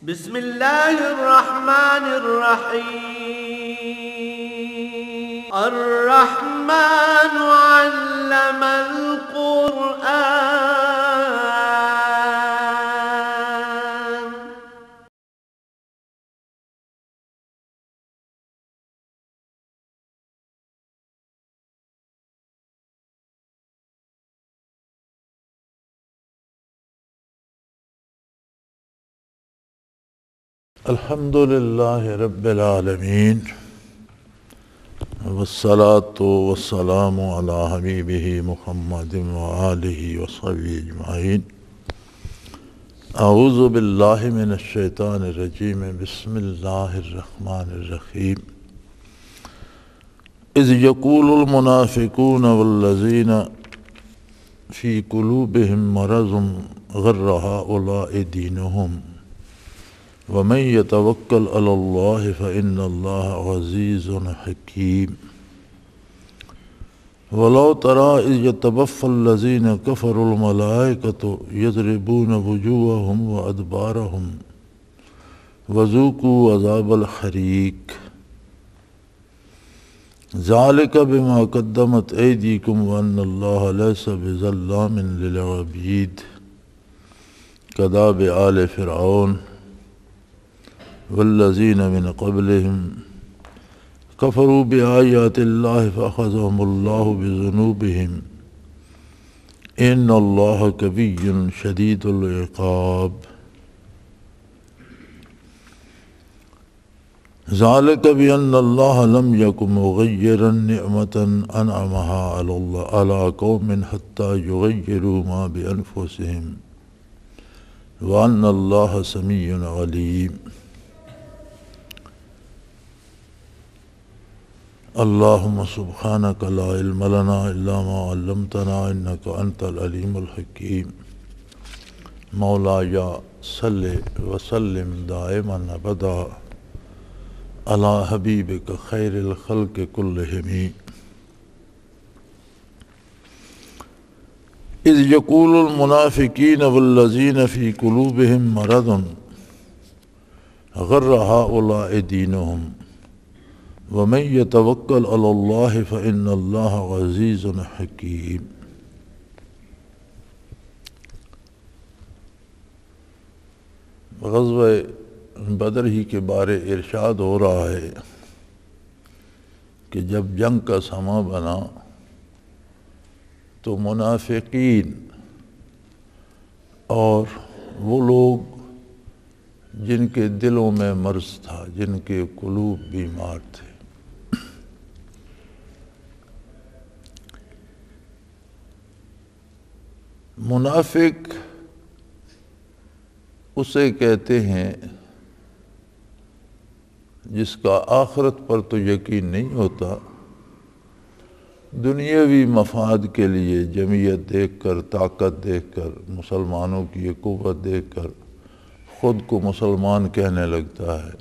بسم الله الرحمن الرحيم الرحمن علم القرآن الحمد للہ رب العالمین والصلاة والسلام علی حبیبہ محمد وآلہ وصحبہ اجمعین۔ اعوذ باللہ من الشیطان الرجیم، بسم اللہ الرحمن الرحیم۔ اذ یقول المنافقون والذین فی قلوبہم مرض غر ہؤلاء دینہم وَمَن يَتَوَكَّلْ عَلَى اللَّهِ فَإِنَّ اللَّهَ عَزِيزٌ حَكِيمٌ۔ وَلَوْ تَرَىٰ إِذْ يَتَوَفَّى الَّذِينَ كَفَرُوا الْمَلَائِكَةُ يَضْرِبُونَ وُجُوهَهُمْ وَأَدْبَارَهُمْ وَذُوقُوا عَذَابَ الْحَرِيقِ ذَلِكَ بِمَا قَدَّمَتْ أَيْدِيكُمْ وَأَنَّ اللَّهَ لَيْسَ بِظَلَّامٍ لِّلْعَبِيدِ كَدَابِ آلِ فِرْعَوْنَ والذین من قبلہم کفروا بآیات اللہ فأخذہم اللہ بذنوبہم ان اللہ قوی شدید العقاب۔ ذلک بأن اللہ لم یک مغیرا نعمة انعمها علی قوم حتی یغیروا ما بانفسہم وان اللہ سمیع علیم۔ اللہم سبحانک لا علم لنا الا ما علمتنا انک انت العلیم الحکیم۔ مولایا صلی وسلم دائما ابدا علی حبیبک خیر الخلق کلہم۔ اذ یقول المنافقین والذین فی قلوبہم مرض غر ہؤلاء دینہم وَمَن يَتَوَكَّلْ عَلَى اللَّهِ فَإِنَّ اللَّهَ عَزِيزٌ حَكِيمٌ۔ غزوہ بدر ہی کے بارے ارشاد ہو رہا ہے کہ جب جنگ کا سماں بنا تو منافقین اور وہ لوگ جن کے دلوں میں مرض تھا، جن کے قلوب بیمار تھے، منافق اسے کہتے ہیں جس کا آخرت پر تو یقین نہیں ہوتا، دنیاوی مفاد کے لیے جمعیت دیکھ کر، طاقت دیکھ کر، مسلمانوں کی یہ قوت دیکھ کر خود کو مسلمان کہنے لگتا ہے،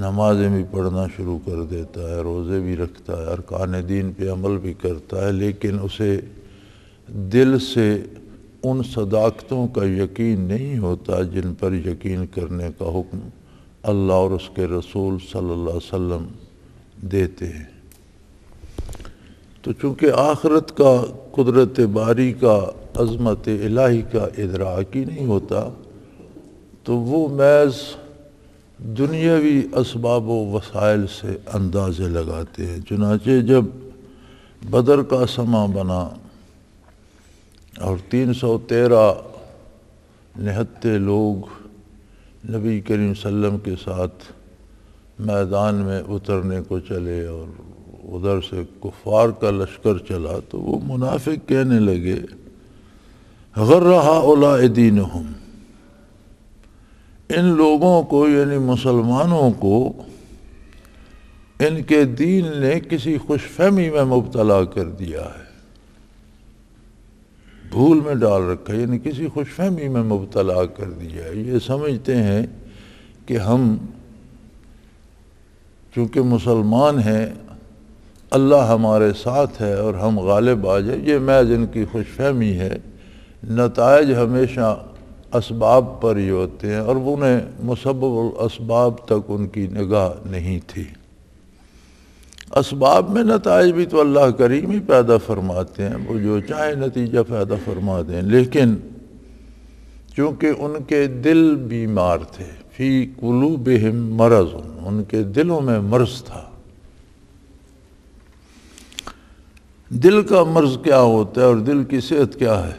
نمازیں بھی پڑھنا شروع کر دیتا ہے، روزے بھی رکھتا ہے، ارکان دین پہ عمل بھی کرتا ہے، لیکن اسے دل سے ان صداقتوں کا یقین نہیں ہوتا جن پر یقین کرنے کا حکم اللہ اور اس کے رسول صلی اللہ علیہ وسلم دیتے ہیں۔ تو چونکہ آخرت کا، قدرت باری کا، عظمت الہی کا ادراک ہی نہیں ہوتا، تو وہ محض دنیاوی اسباب و وسائل سے اندازے لگاتے ہیں۔ چنانچہ جب بدر کا سماں بنا اور 313 نہتے لوگ نبی کریم صلی اللہ علیہ وسلم کے ساتھ میدان میں اترنے کو چلے اور ادھر سے کفار کا لشکر چلا، تو وہ منافق کہنے لگے غر ہؤلاء دینہم، ان لوگوں کو یعنی مسلمانوں کو ان کے دین نے کسی خوش فہمی میں مبتلا کر دیا ہے، بھول میں ڈال رکھا ہے، یعنی کسی خوش فہمی میں مبتلا کر دیا ہے۔ یہ سمجھتے ہیں کہ ہم چونکہ مسلمان ہیں، اللہ ہمارے ساتھ ہے اور ہم غالب آ جائیں، یہ محض ان کی خوش فہمی ہے، نتائج ہمیشہ اسباب پر ہی ہوتے ہیں، اور انہیں مسبب الاسباب تک ان کی نگاہ نہیں تھی۔ اسباب میں نتائج بھی تو اللہ کریم ہی پیدا فرماتے ہیں، وہ جو چاہے نتیجہ پیدا فرما دیں، لیکن چونکہ ان کے دل بیمار تھے، فی قلوبہم مرض، ان کے دلوں میں مرض تھا۔ دل کا مرض کیا ہوتا ہے اور دل کی صحت کیا ہے؟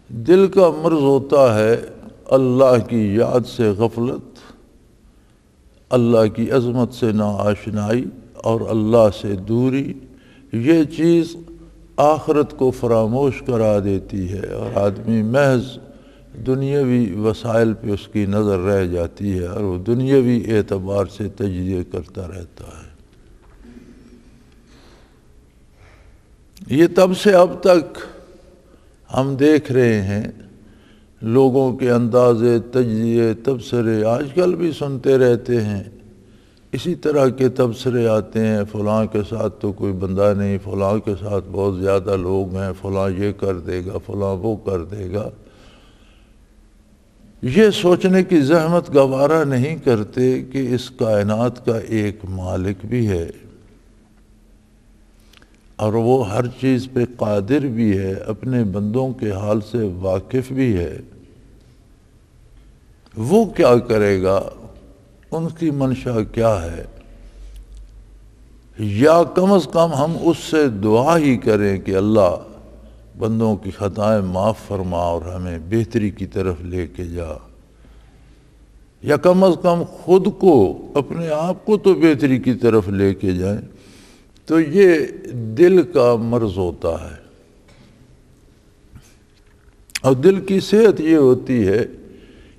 دل کا مرض ہوتا ہے اللہ کی یاد سے غفلت، اللہ کی عظمت سے ناآشنائی اور اللہ سے دوری۔ یہ چیز آخرت کو فراموش کرا دیتی ہے اور آدمی محض دنیاوی وسائل پہ اس کی نظر رہ جاتی ہے اور وہ دنیاوی اعتبار سے تجزیے کرتا رہتا ہے۔ یہ تب سے اب تک ہم دیکھ رہے ہیں، لوگوں کے اندازے، تجزیے، تبصرے آج کل بھی سنتے رہتے ہیں۔ اسی طرح کے تبصرے آتے ہیں، فلاں کے ساتھ تو کوئی بندہ نہیں، فلاں کے ساتھ بہت زیادہ لوگ ہیں، فلاں یہ کر دے گا، فلاں وہ کر دے گا۔ یہ سوچنے کی زحمت گوارا نہیں کرتے کہ اس کائنات کا ایک مالک بھی ہے اور وہ ہر چیز پہ قادر بھی ہے، اپنے بندوں کے حال سے واقف بھی ہے۔ وہ کیا کرے گا، ان کی منشا کیا ہے، یا کم از کم ہم اس سے دعا ہی کریں کہ اللہ بندوں کی خطائیں معاف فرما اور ہمیں بہتری کی طرف لے کے جا، یا کم از کم خود کو، اپنے آپ کو تو بہتری کی طرف لے کے جائیں۔ تو یہ دل کا مرض ہوتا ہے، اور دل کی صحت یہ ہوتی ہے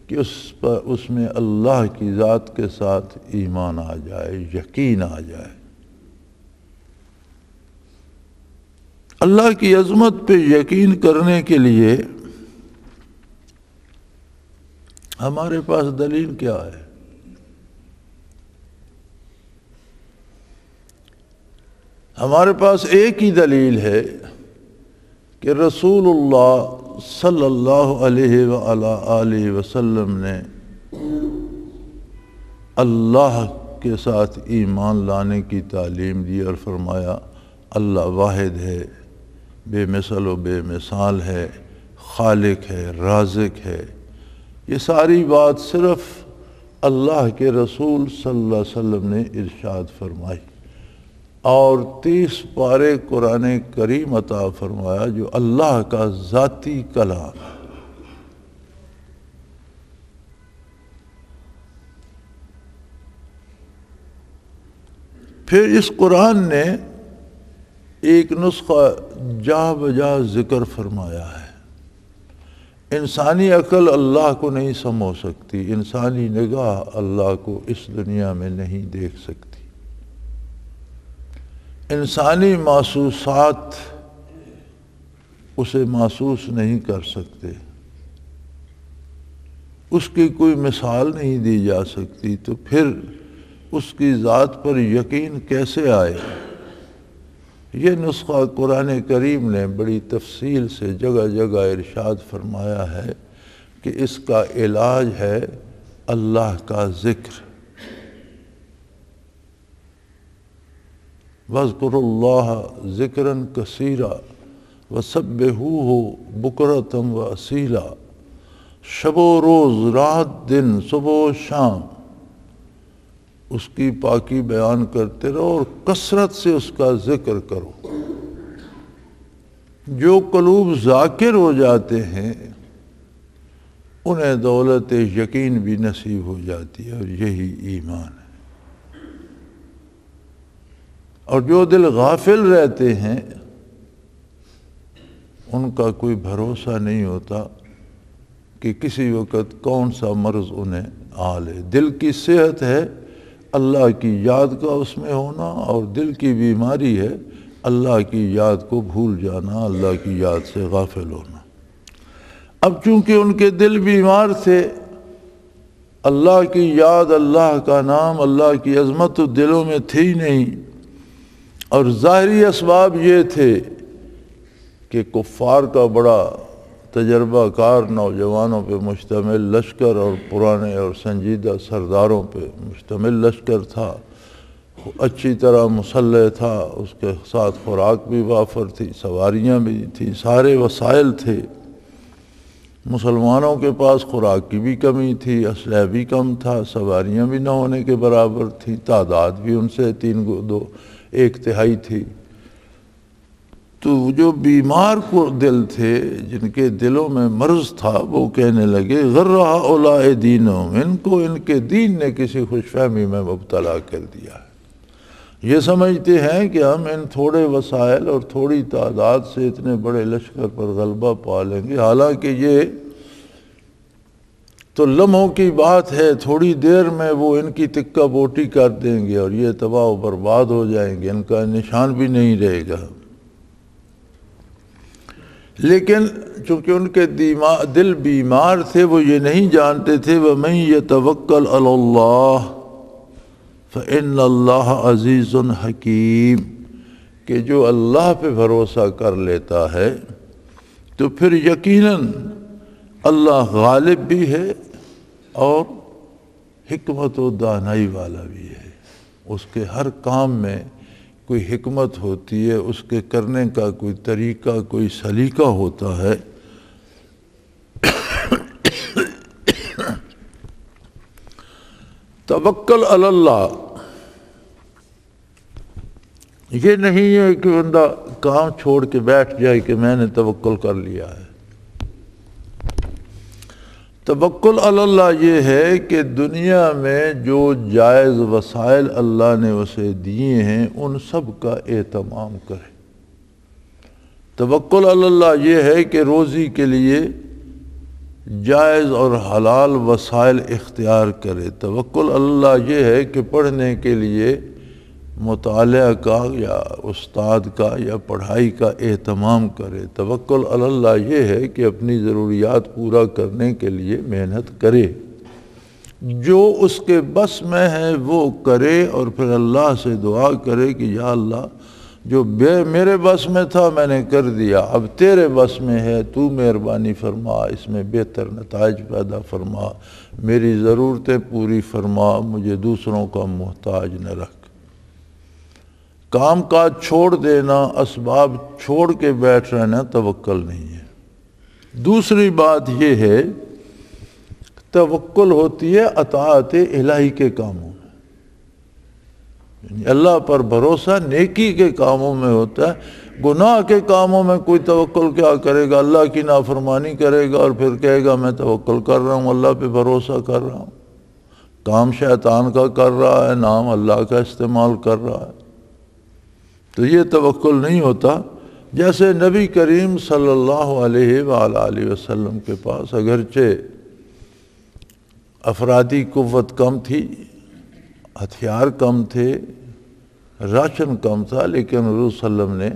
کہ اس میں اللہ کی ذات کے ساتھ ایمان آ جائے، یقین آ جائے۔ اللہ کی عظمت پہ یقین کرنے کے لیے ہمارے پاس دلیل کیا ہے؟ ہمارے پاس ایک ہی دلیل ہے کہ رسول اللہ صلی اللہ علیہ وآلہ وسلم نے اللہ کے ساتھ ایمان لانے کی تعلیم دی اور فرمایا اللہ واحد ہے، بے مثل و بے مثال ہے، خالق ہے، رازق ہے۔ یہ ساری بات صرف اللہ کے رسول صلی اللہ علیہ وسلم نے ارشاد فرمائی، اور 30 پارے قرآن کریم عطا فرمایا جو اللہ کا ذاتی کلام ہے۔ پھر اس قرآن نے ایک نسخہ جا بجا ذکر فرمایا ہے۔ انسانی عقل اللہ کو نہیں سمجھ سکتی، انسانی نگاہ اللہ کو اس دنیا میں نہیں دیکھ سکتی، انسانی محسوسات اسے محسوس نہیں کر سکتے، اس کی کوئی مثال نہیں دی جا سکتی، تو پھر اس کی ذات پر یقین کیسے آئے؟ یہ نسخہ قرآن کریم نے بڑی تفصیل سے جگہ جگہ ارشاد فرمایا ہے کہ اس کا علاج ہے اللہ کا ذکر۔ وَاذْكُرُوا اللَّهَ ذِكْرًا كَثِيرًا وَسَبِّحُوهُ بُكْرَةً وَأَصِيلًا۔ شب و روز، رات دن، صبح و شام اس کی پاکی بیان کرتے رہو اور کثرت سے اس کا ذکر کرو۔ جو قلوب ذاکر ہو جاتے ہیں انہیں دولت یقین بھی نصیب ہو جاتی ہے، اور یہی ایمان ہے۔ اور جو دل غافل رہتے ہیں ان کا کوئی بھروسہ نہیں ہوتا کہ کسی وقت کون سا مرض انہیں آ لے۔ دل کی صحت ہے اللہ کی یاد کا اس میں ہونا، اور دل کی بیماری ہے اللہ کی یاد کو بھول جانا، اللہ کی یاد سے غافل ہونا۔ اب چونکہ ان کے دل بیمار تھے، اللہ کی یاد، اللہ کا نام، اللہ کی عظمت تو دلوں میں تھی نہیں، اور ظاہری اسباب یہ تھے کہ کفار کا بڑا تجربہ کار نوجوانوں پہ مشتمل لشکر اور پرانے اور سنجیدہ سرداروں پہ مشتمل لشکر تھا، اچھی طرح مسلح تھا، اس کے ساتھ خوراک بھی وافر تھی، سواریاں بھی تھیں، سارے وسائل تھے۔ مسلمانوں کے پاس خوراک کی بھی کمی تھی، اسلحہ بھی کم تھا، سواریاں بھی نہ ہونے کے برابر تھیں، تعداد بھی ان سے 1/3 تھی۔ تو جو بیمار کو دل تھے، جن کے دلوں میں مرض تھا، وہ کہنے لگے غر ہؤلاء دینہم، ان کو ان کے دین نے کسی خوش فہمی میں مبتلا کر دیا ہے۔ یہ سمجھتے ہیں کہ ہم ان تھوڑے وسائل اور تھوڑی تعداد سے اتنے بڑے لشکر پر غلبہ پا لیں گے، حالانکہ یہ تو لمحوں کی بات ہے، تھوڑی دیر میں وہ ان کی تکہ بوٹی کر دیں گے اور یہ تباہ و برباد ہو جائیں گے، ان کا نشان بھی نہیں رہے گا۔ لیکن چونکہ ان کے دل بیمار تھے، وہ یہ نہیں جانتے تھے وَمَن يَتَوَكَّلْ عَلَى اللَّهِ فَإِنَّ اللَّهَ عَزِيزٌ حَكِيمٌ، کہ جو اللہ پہ بھروسہ کر لیتا ہے تو پھر یقیناً اللہ غالب بھی ہے اور حکمت و دانائی والا بھی ہے۔ اس کے ہر کام میں کوئی حکمت ہوتی ہے، اس کے کرنے کا کوئی طریقہ، کوئی سلیقہ ہوتا ہے۔ توکل علی اللہ، یہ نہیں ہے کہ بندہ کام چھوڑ کے بیٹھ جائے کہ میں نے توکل کر لیا ہے۔ توکل علی اللہ یہ ہے کہ دنیا میں جو جائز وسائل اللہ نے اسے دیے ہیں ان سب کا اہتمام کرے۔ توکل علی اللہ یہ ہے کہ روزی کے لیے جائز اور حلال وسائل اختیار کرے۔ توکل علی اللہ یہ ہے کہ پڑھنے کے لیے مطالعہ کا یا استاد کا یا پڑھائی کا اہتمام کرے۔ توکل علی اللہ یہ ہے کہ اپنی ضروریات پورا کرنے کے لیے محنت کرے، جو اس کے بس میں ہے وہ کرے، اور پھر اللہ سے دعا کرے کہ یا اللہ جو میرے بس میں تھا میں نے کر دیا، اب تیرے بس میں ہے، تو مہربانی فرما، اس میں بہتر نتائج پیدا فرما، میری ضرورتیں پوری فرما، مجھے دوسروں کا محتاج نہ رکھ۔ کام کاج چھوڑ دینا، اسباب چھوڑ کے بیٹھ رہنا توکل نہیں ہے۔ دوسری بات یہ ہے، توکل ہوتی ہے اطاعت الہی کے کاموں میں، یعنی اللہ پر بھروسہ نیکی کے کاموں میں ہوتا ہے۔ گناہ کے کاموں میں کوئی توکل کیا کرے گا؟ اللہ کی نافرمانی کرے گا اور پھر کہے گا میں توکل کر رہا ہوں، اللہ پہ بھروسہ کر رہا ہوں۔ کام شیطان کا کر رہا ہے، نام اللہ کا استعمال کر رہا ہے، تو یہ توکل نہیں ہوتا۔ جیسے نبی کریم صلی اللہ علیہ وآلہ وسلم کے پاس اگرچہ افرادی قوت کم تھی، ہتھیار کم تھے، راشن کم تھا، لیکن حضور صلی اللہ علیہ وسلم نے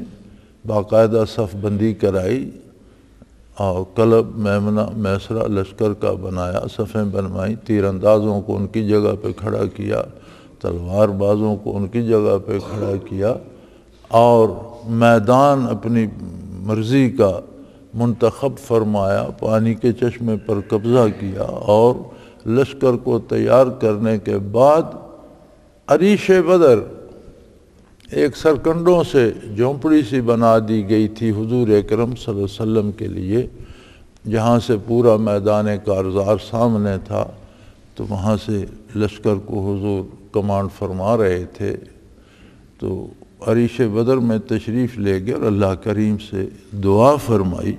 باقاعدہ صف بندی کرائی اور کلب میمنہ میسرہ لشکر کا بنایا، صفیں بنوائیں، تیر اندازوں کو ان کی جگہ پہ کھڑا کیا، تلوار بازوں کو ان کی جگہ پہ کھڑا کیا، اور میدان اپنی مرضی کا منتخب فرمایا، پانی کے چشمے پر قبضہ کیا، اور لشکر کو تیار کرنے کے بعد عریش بدر ایک سرکنڈوں سے جھونپڑی سی بنا دی گئی تھی حضور اکرم صلی اللہ علیہ وسلم کے لیے، جہاں سے پورا میدان کارزار سامنے تھا، تو وہاں سے لشکر کو حضور کمانڈ فرما رہے تھے۔ تو عریش بدر میں تشریف لے گئے اور اللہ کریم سے دعا فرمائی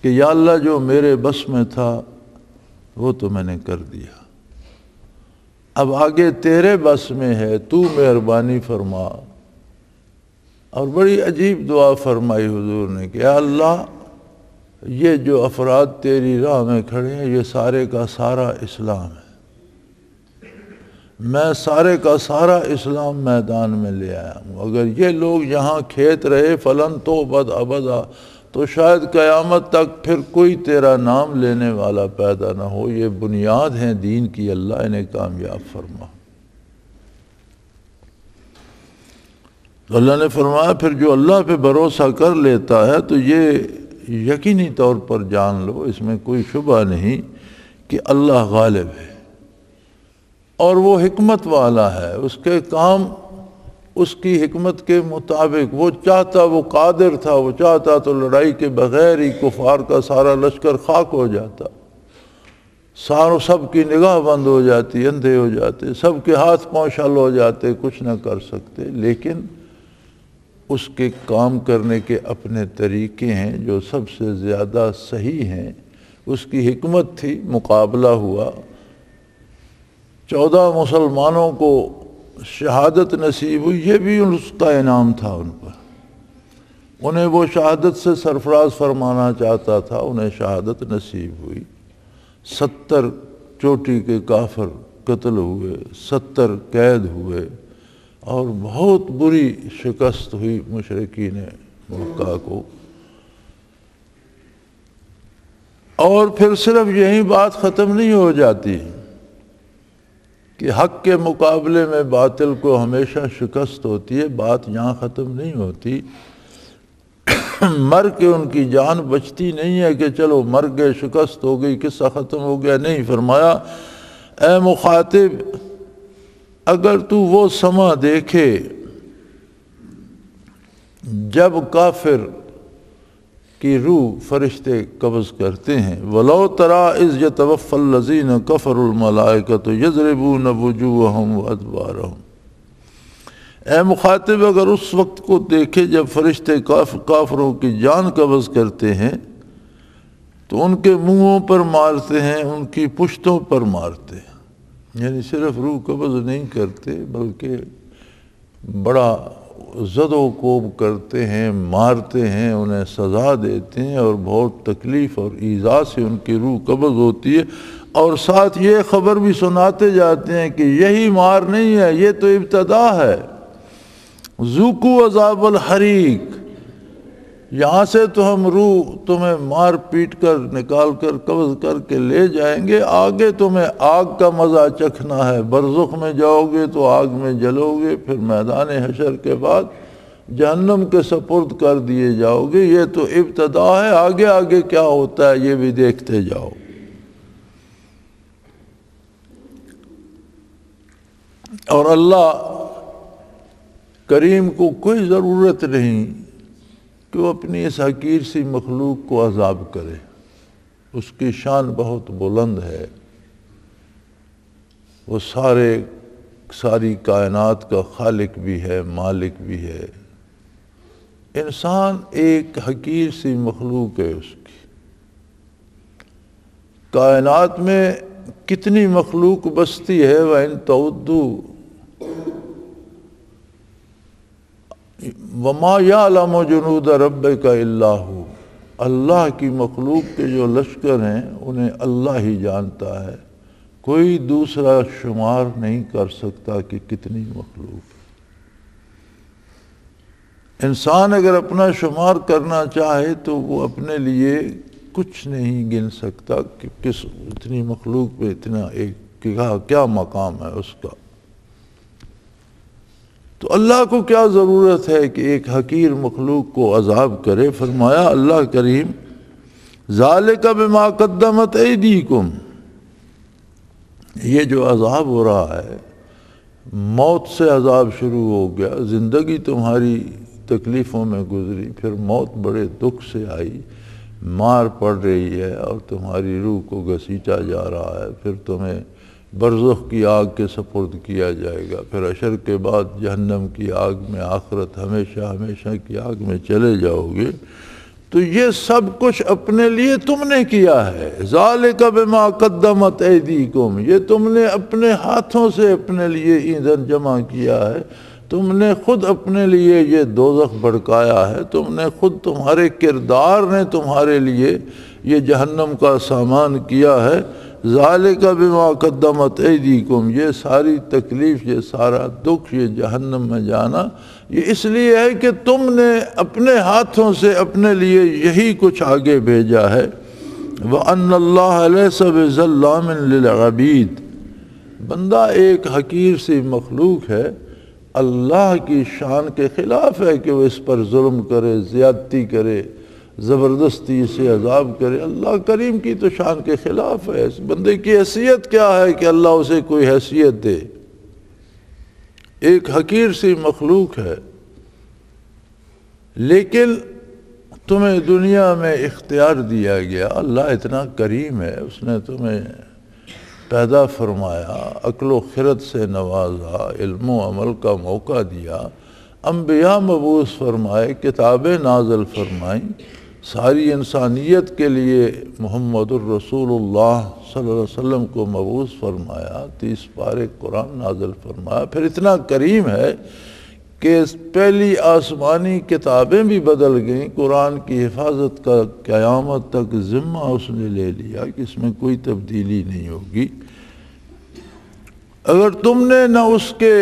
کہ یا اللہ جو میرے بس میں تھا وہ تو میں نے کر دیا، اب آگے تیرے بس میں ہے، تو مہربانی فرما۔ اور بڑی عجیب دعا فرمائی حضور نے کہ یا اللہ یہ جو افراد تیری راہ میں کھڑے ہیں یہ سارے کا سارا اسلام ہے، میں سارے کا سارا اسلام میدان میں لے آیا ہوں، اگر یہ لوگ یہاں کھیت رہے فلن تو بد ابدا، تو شاید قیامت تک پھر کوئی تیرا نام لینے والا پیدا نہ ہو، یہ بنیاد ہیں دین کی، اللہ انہیں کامیاب فرما۔ تو اللہ نے فرمایا پھر جو اللہ پہ بھروسہ کر لیتا ہے تو یقینی طور پر جان لو، اس میں کوئی شبہ نہیں کہ اللہ غالب ہے اور وہ حکمت والا ہے، اس کے کام اس کی حکمت کے مطابق، وہ چاہتا، وہ قادر تھا، وہ چاہتا تو لڑائی کے بغیر ہی کفار کا سارا لشکر خاک ہو جاتا، سب کی نگاہ بند ہو جاتی، اندھے ہو جاتے، سب کے ہاتھ پاؤں شل ہو جاتے، کچھ نہ کر سکتے، لیکن اس کے کام کرنے کے اپنے طریقے ہیں جو سب سے زیادہ صحیح ہیں، اس کی حکمت تھی، مقابلہ ہوا، 14 مسلمانوں کو شہادت نصیب ہوئی، یہ بھی اس کا انعام تھا ان پر، انہیں وہ شہادت سے سرفراز فرمانا چاہتا تھا، انہیں شہادت نصیب ہوئی، 70 چوٹی کے کافر قتل ہوئے، 70 قید ہوئے، اور بہت بری شکست ہوئی مشرکین مکہ کو۔ اور پھر صرف یہی بات ختم نہیں ہو جاتی کہ حق کے مقابلے میں باطل کو ہمیشہ شکست ہوتی ہے، بات یہاں ختم نہیں ہوتی، مر کے ان کی جان بچتی نہیں ہے کہ چلو مر گئے، شکست ہو گئی، قصہ ختم ہو گیا، نہیں، فرمایا اے مخاطب اگر تو وہ سما دیکھے جب کافر کی روح فرشتے قبض کرتے ہیں، وَلَوْ تَرَىٰ إِذْ يَتَوَفَّى الَّذِينَ كَفَرُوا الْمَلَائِكَةُ يَضْرِبُونَ وُجُوهَهُمْ وَأَدْبَارَهُمْ، اے مخاطب اگر اس وقت کو دیکھے جب فرشتے کافروں کی جان قبض کرتے ہیں تو ان کے منہوں پر مارتے ہیں، ان کی پشتوں پر مارتے ہیں، یعنی صرف روح قبض نہیں کرتے بلکہ بڑا زد و کوب کرتے ہیں، مارتے ہیں، انہیں سزا دیتے ہیں، اور بہت تکلیف اور ایذا سے ان کی روح قبض ہوتی ہے، اور ساتھ یہ خبر بھی سناتے جاتے ہیں کہ یہی مار نہیں ہے، یہ تو ابتدا ہے، ذوقوا عذاب الحریق، یہاں سے تو ہم روح تمہیں مار پیٹ کر نکال کر قبض کر کے لے جائیں گے، آگے تمہیں آگ کا مزہ چکھنا ہے، برزخ میں جاؤ گے تو آگ میں جلو گے، پھر میدان حشر کے بعد جہنم کے سپرد کر دیے جاؤ گے، یہ تو ابتدا ہے، آگے آگے کیا ہوتا ہے یہ بھی دیکھتے جاؤ۔ اور اللہ کریم کو کوئی ضرورت نہیں کہ وہ اپنی اس حقیر سی مخلوق کو عذاب کرے، اس کی شان بہت بلند ہے، وہ ساری کائنات کا خالق بھی ہے، مالک بھی ہے، انسان ایک حقیر سی مخلوق ہے، اس کی کائنات میں کتنی مخلوق بستی ہے، وَإِن تَعُدُّوا وَمَا يَعْلَمُ جُنُودَ رَبِّكَ إِلَّا هُوَ، اللہ کی مخلوق کے جو لشکر ہیں انہیں اللہ ہی جانتا ہے، کوئی دوسرا شمار نہیں کر سکتا کہ کتنی مخلوق ہے۔ انسان اگر اپنا شمار کرنا چاہے تو وہ اپنے لیے کچھ نہیں گن سکتا کہ کس اتنی مخلوق پہ اتنا ایک کیا مقام ہے اس کا۔ تو اللہ کو کیا ضرورت ہے کہ ایک حقیر مخلوق کو عذاب کرے؟ فرمایا اللہ کریم ذالک بما قدمت ایدیکم، یہ جو عذاب ہو رہا ہے، موت سے عذاب شروع ہو گیا، زندگی تمہاری تکلیفوں میں گزری، پھر موت بڑے دکھ سے آئی، مار پڑ رہی ہے اور تمہاری روح کو گھسیٹا جا رہا ہے، پھر تمہیں برزخ کی آگ کے سپرد کیا جائے گا، پھر حشر کے بعد جہنم کی آگ میں، آخرت ہمیشہ ہمیشہ کی آگ میں چلے جاؤ گے۔ تو یہ سب کچھ اپنے لیے تم نے کیا ہے، ذالک بما قدمت ایدیکم، یہ تم نے اپنے ہاتھوں سے اپنے لیے ایندھن جمع کیا ہے، تم نے خود اپنے لیے یہ دوزخ بھڑکایا ہے، تم نے خود، تمہارے کردار نے تمہارے لیے یہ جہنم کا سامان کیا ہے، ذالک بما قدمت ایدیکم، یہ ساری تکلیف، یہ سارا دکھ، یہ جہنم میں جانا، یہ اس لیے ہے کہ تم نے اپنے ہاتھوں سے اپنے لیے یہی کچھ آگے بھیجا ہے۔ وَأَنَّ اللَّهَ لَيْسَ بِظَلَّامٍ لِلْعَبِيدِ، بندہ ایک حقیر سی مخلوق ہے، اللہ کی شان کے خلاف ہے کہ وہ اس پر ظلم کرے، زیادتی کرے، زبردستی اسے عذاب کرے۔ اللہ کریم کی تو شان کے خلاف ہے۔ اس بندے کی حیثیت کیا ہے کہ اللہ اسے کوئی حیثیت دے؟ ایک حقیر سی مخلوق ہے، لیکن تمہیں دنیا میں اختیار دیا گیا۔ اللہ اتنا کریم ہے، اس نے تمہیں پیدا فرمایا، عقل و خرد سے نوازا، علم و عمل کا موقع دیا، انبیاء مبعوث فرمائے، کتابیں نازل فرمائیں، ساری انسانیت کے لیے محمد الرسول اللہ صلی اللہ علیہ وسلم کو مبعوث فرمایا، 30 پارے قرآن نازل فرمایا۔ پھر اتنا کریم ہے کہ پہلی آسمانی کتابیں بھی بدل گئیں، قرآن کی حفاظت کا قیامت تک ذمہ اس نے لے لیا کہ اس میں کوئی تبدیلی نہیں ہوگی۔ اگر تم نے نہ اس کے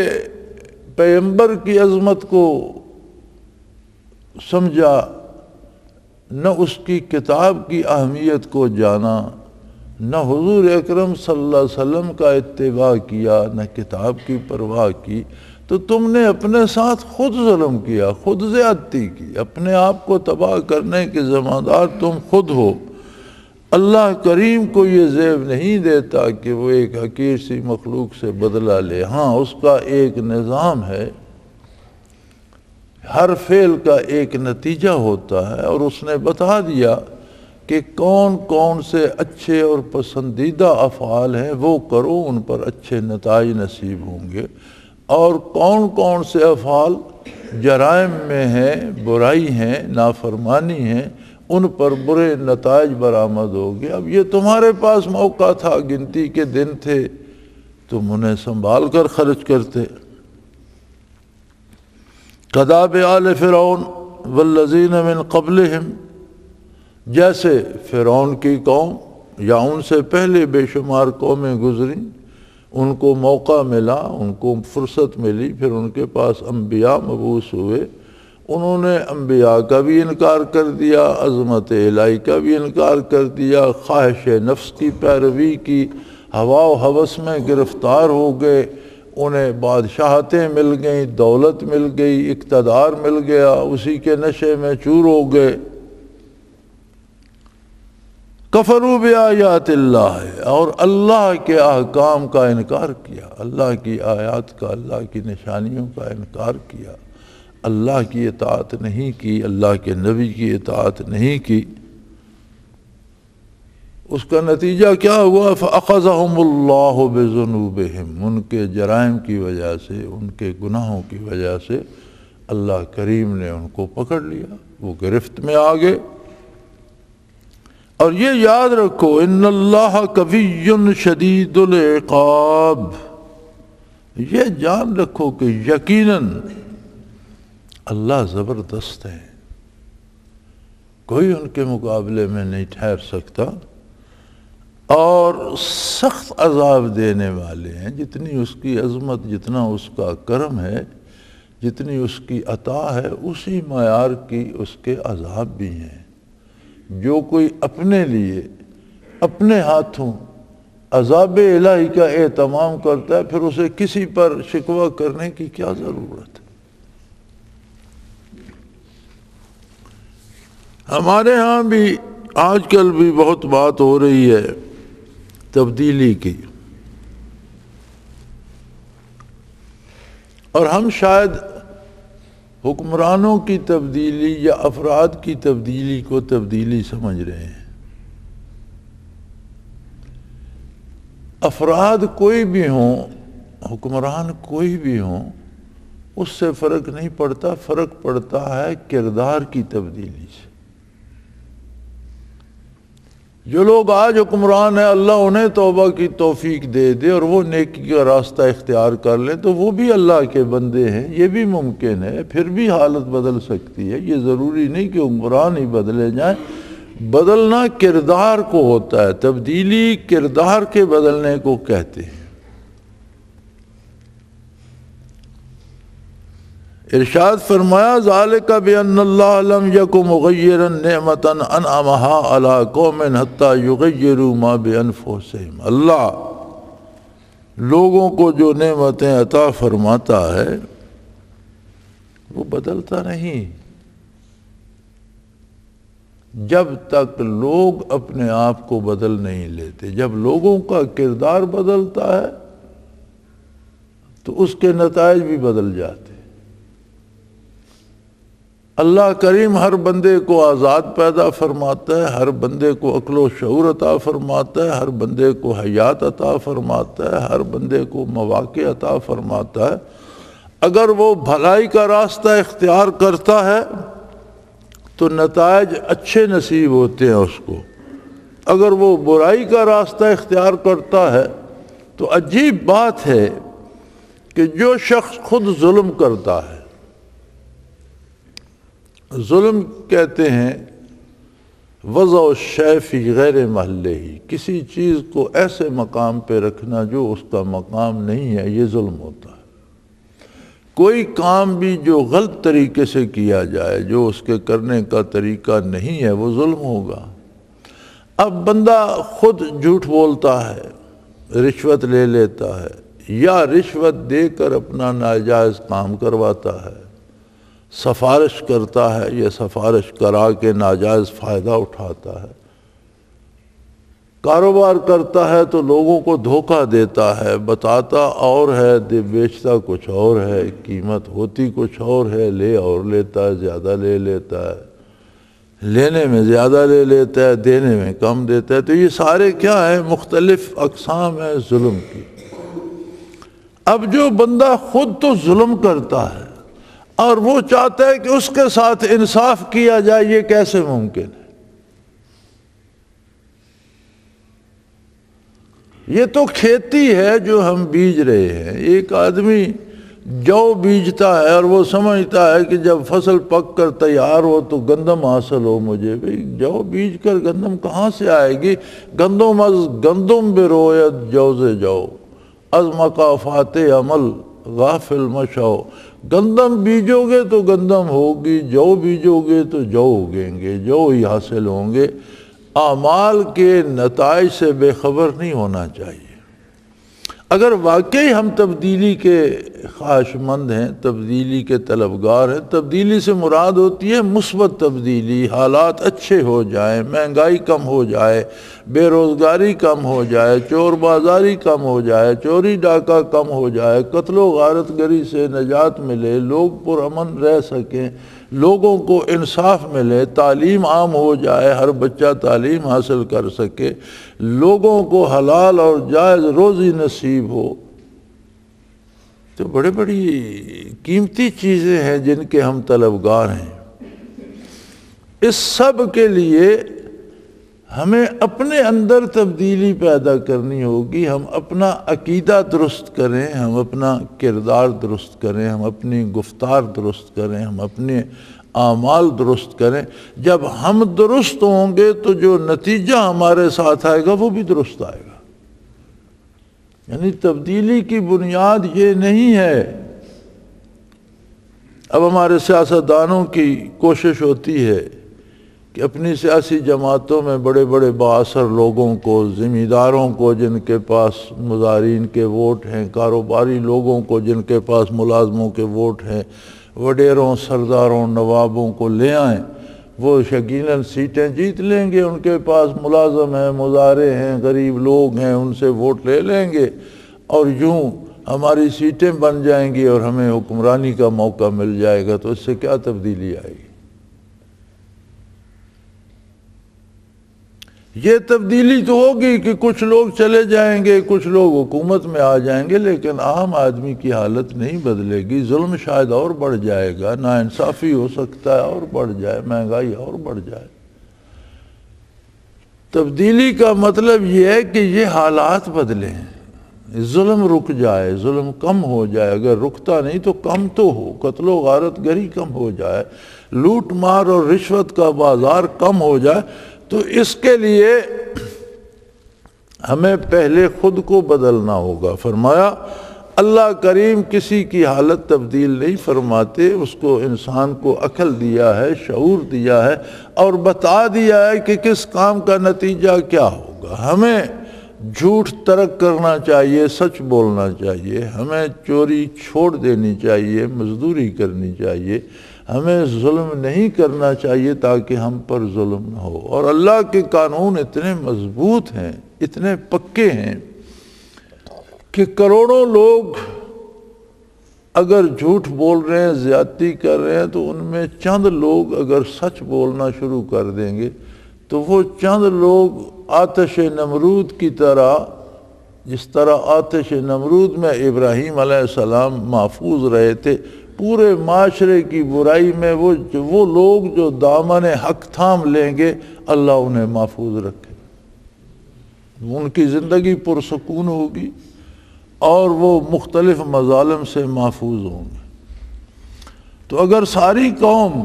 پیغمبر کی عظمت کو سمجھا، نہ اس کی کتاب کی اہمیت کو جانا، نہ حضور اکرم صلی اللہ علیہ وسلم کا اتباع کیا، نہ کتاب کی پرواہ کی، تو تم نے اپنے ساتھ خود ظلم کیا، خود زیادتی کی، اپنے آپ کو تباہ کرنے کے ذمہ دار تم خود ہو۔ اللہ کریم کو یہ زیب نہیں دیتا کہ وہ ایک حقیر سی مخلوق سے بدلہ لے۔ ہاں، اس کا ایک نظام ہے، ہر فعل کا ایک نتیجہ ہوتا ہے، اور اس نے بتا دیا کہ کون کون سے اچھے اور پسندیدہ افعال ہیں وہ کرو، ان پر اچھے نتائج نصیب ہوں گے، اور کون کون سے افعال جرائم میں ہیں، برائی ہیں، نافرمانی ہیں، ان پر برے نتائج برآمد ہو گئے۔ اب یہ تمہارے پاس موقع تھا، گنتی کے دن تھے، تم انہیں سنبھال کر خرچ کرتے۔ کداب آل فرعون والذین من قبلہم، جیسے فرعون کی قوم یا ان سے پہلے بے شمار قومیں گزریں، ان کو موقع ملا، ان کو فرصت ملی، پھر ان کے پاس انبیاء مبعوث ہوئے، انہوں نے انبیاء کا بھی انکار کر دیا، عظمت الہی کا بھی انکار کر دیا، خواہش نفس کی پیروی کی، ہوا و ہوس میں گرفتار ہو گئے، انہیں بادشاہتیں مل گئیں، دولت مل گئی، اقتدار مل گیا، اسی کے نشے میں چور ہو گئے۔ کفروا بآیات اللہ، اور اللہ کے احکام کا انکار کیا، اللہ کی آیات کا، اللہ کی نشانیوں کا انکار کیا، اللہ کی اطاعت نہیں کی، اللہ کے نبی کی اطاعت نہیں کی۔ اس کا نتیجہ کیا ہوا؟ فَأَخَذَهُمُ اللَّهُ بِذُنُوبِهِمْ، ان کے جرائم کی وجہ سے، ان کے گناہوں کی وجہ سے اللہ کریم نے ان کو پکڑ لیا، وہ گرفت میں آ گئے۔ اور یہ یاد رکھو، ان اللہ قوی شدید العقاب، یہ جان رکھو کہ یقیناً اللہ زبردست ہے، کوئی ان کے مقابلے میں نہیں ٹھہر سکتا، اور سخت عذاب دینے والے ہیں۔ جتنی اس کی عظمت، جتنا اس کا کرم ہے، جتنی اس کی عطا ہے، اسی معیار کی اس کے عذاب بھی ہیں۔ جو کوئی اپنے لیے اپنے ہاتھوں عذاب الہی کا اہتمام کرتا ہے، پھر اسے کسی پر شکوہ کرنے کی کیا ضرورت ہے؟ ہمارے ہاں بھی آج کل بھی بہت بات ہو رہی ہے تبدیلی کی، اور ہم شاید حکمرانوں کی تبدیلی یا افراد کی تبدیلی کو تبدیلی سمجھ رہے ہیں۔ افراد کوئی بھی ہوں، حکمران کوئی بھی ہوں، اس سے فرق نہیں پڑتا، فرق پڑتا ہے کردار کی تبدیلی سے۔ جو لوگ آج حکمران ہیں، اللہ انہیں توبہ کی توفیق دے دے اور وہ نیکی کا راستہ اختیار کر لیں تو وہ بھی اللہ کے بندے ہیں، یہ بھی ممکن ہے، پھر بھی حالت بدل سکتی ہے۔ یہ ضروری نہیں کہ حکمران ہی بدلے جائیں، بدلنا کردار کو ہوتا ہے، تبدیلی کردار کے بدلنے کو کہتے ہیں۔ ارشاد فرمایا ذالک بان اللہ لم یک مغیرا نعمۃ انعمها علی قوم حتی یغیروا ما بانفسہم، اللہ لوگوں کو جو نعمتیں عطا فرماتا ہے وہ بدلتا نہیں، جب تک لوگ اپنے آپ کو بدل نہیں لیتے. جب لوگوں کا کردار بدلتا ہے تو اس کے نتائج بھی بدل جاتے. اللہ کریم ہر بندے کو آزاد پیدا فرماتا ہے، ہر بندے کو عقل و شعور عطا فرماتا ہے، ہر بندے کو حیات عطا فرماتا ہے، ہر بندے کو مواقع عطا فرماتا ہے. اگر وہ بھلائی کا راستہ اختیار کرتا ہے تو نتائج اچھے نصیب ہوتے ہیں اس کو. اگر وہ برائی کا راستہ اختیار کرتا ہے تو عجیب بات ہے کہ جو شخص خود ظلم کرتا ہے، ظلم کہتے ہیں وضع الشیء فی غیر محلہ، کسی چیز کو ایسے مقام پہ رکھنا جو اس کا مقام نہیں ہے، یہ ظلم ہوتا ہے. کوئی کام بھی جو غلط طریقے سے کیا جائے، جو اس کے کرنے کا طریقہ نہیں ہے، وہ ظلم ہوگا. اب بندہ خود جھوٹ بولتا ہے، رشوت لے لیتا ہے، یا رشوت دے کر اپنا ناجائز کام کرواتا ہے، سفارش کرتا ہے یا سفارش کرا کے ناجائز فائدہ اٹھاتا ہے، کاروبار کرتا ہے تو لوگوں کو دھوکہ دیتا ہے، بتاتا اور ہے بیچتا کچھ اور ہے، قیمت ہوتی کچھ اور ہے، لے اور لیتا ہے، زیادہ لے لیتا ہے، لینے میں زیادہ لے لیتا ہے، دینے میں کم دیتا ہے. تو یہ سارے کیا ہیں؟ مختلف اقسام ہیں ظلم کی. اب جو بندہ خود تو ظلم کرتا ہے اور وہ چاہتا ہے کہ اس کے ساتھ انصاف کیا جائے، یہ کیسے ممکن ہے؟ یہ تو کھیتی ہے جو ہم بیج رہے ہیں. ایک آدمی جو بیجتا ہے اور وہ سمجھتا ہے کہ جب فصل پک کر تیار ہو تو گندم حاصل ہو مجھے. بھئی جو بیج کر گندم کہاں سے آئے گی؟ گندم از گندم بروید جوز جو از مقافات عمل غافل مشو. گندم بیجو گے تو گندم ہوگی، جو بیجو گے تو جو اگیں گے، جو ہی حاصل ہوں گے. اعمال کے نتائج سے بے خبر نہیں ہونا چاہیے. اگر واقعی ہم تبدیلی کے خواہش مند ہیں، تبدیلی کے طلبگار ہیں، تبدیلی سے مراد ہوتی ہے مثبت تبدیلی، حالات اچھے ہو جائیں، مہنگائی کم ہو جائے، بے روزگاری کم ہو جائے، چور بازاری کم ہو جائے، چوری ڈاکہ کم ہو جائے، قتل و غارت گری سے نجات ملے، لوگ پرامن رہ سکیں، لوگوں کو انصاف ملے، تعلیم عام ہو جائے، ہر بچہ تعلیم حاصل کر سکے، لوگوں کو حلال اور جائز روزی نصیب ہو. تو بڑے بڑی قیمتی چیزیں ہیں جن کے ہم طلبگار ہیں. اس سب کے لیے ہمیں اپنے اندر تبدیلی پیدا کرنی ہوگی. ہم اپنا عقیدہ درست کریں، ہم اپنا کردار درست کریں، ہم اپنی گفتار درست کریں، ہم اپنے اعمال درست کریں. جب ہم درست ہوں گے تو جو نتیجہ ہمارے ساتھ آئے گا وہ بھی درست آئے گا. یعنی تبدیلی کی بنیاد یہ نہیں ہے. اب ہمارے سیاستدانوں کی کوشش ہوتی ہے کہ اپنی سیاسی جماعتوں میں بڑے بڑے بااثر لوگوں کو، ذمہ داروں کو جن کے پاس مظاہرین کے ووٹ ہیں، کاروباری لوگوں کو جن کے پاس ملازموں کے ووٹ ہیں، وڈیروں، سرداروں، نوابوں کو لے آئیں. وہ یقیناً سیٹیں جیت لیں گے، ان کے پاس ملازم ہیں، مظاہرے ہیں، غریب لوگ ہیں، ان سے ووٹ لے لیں گے اور یوں ہماری سیٹیں بن جائیں گی اور ہمیں حکمرانی کا موقع مل جائے گا. تو اس سے کیا تبدیلی آئے گی؟ یہ تبدیلی تو ہوگی کہ کچھ لوگ چلے جائیں گے، کچھ لوگ حکومت میں آ جائیں گے، لیکن عام آدمی کی حالت نہیں بدلے گی. ظلم شاید اور بڑھ جائے گا، ناانصافی ہو سکتا ہے اور بڑھ جائے، مہنگائی اور بڑھ جائے. تبدیلی کا مطلب یہ ہے کہ یہ حالات بدلیں، ظلم رک جائے، ظلم کم ہو جائے. اگر رکتا نہیں تو کم تو ہو، قتل و غارت گری کم ہو جائے، لوٹ مار اور رشوت کا بازار کم ہو جائے. تو اس کے لیے ہمیں پہلے خود کو بدلنا ہوگا. فرمایا اللہ کریم کسی کی حالت تبدیل نہیں فرماتے، اس کو انسان کو عقل دیا ہے، شعور دیا ہے اور بتا دیا ہے کہ کس کام کا نتیجہ کیا ہوگا. ہمیں جھوٹ ترک کرنا چاہیے، سچ بولنا چاہیے، ہمیں چوری چھوڑ دینی چاہیے، مزدوری کرنی چاہیے، ہمیں ظلم نہیں کرنا چاہیے تاکہ ہم پر ظلم نہ ہو۔ اور اللہ کے قانون اتنے مضبوط ہیں، اتنے پکے ہیں کہ کروڑوں لوگ اگر جھوٹ بول رہے ہیں، زیادتی کر رہے ہیں، تو ان میں چند لوگ اگر سچ بولنا شروع کر دیں گے تو وہ چند لوگ آتش نمرود کی طرح، جس طرح آتش نمرود میں ابراہیم علیہ السلام محفوظ رہے تھے، پورے معاشرے کی برائی میں وہ لوگ جو دامن حق تھام لیں گے، اللہ انہیں محفوظ رکھے، ان کی زندگی پرسکون ہوگی اور وہ مختلف مظالم سے محفوظ ہوں گے۔ تو اگر ساری قوم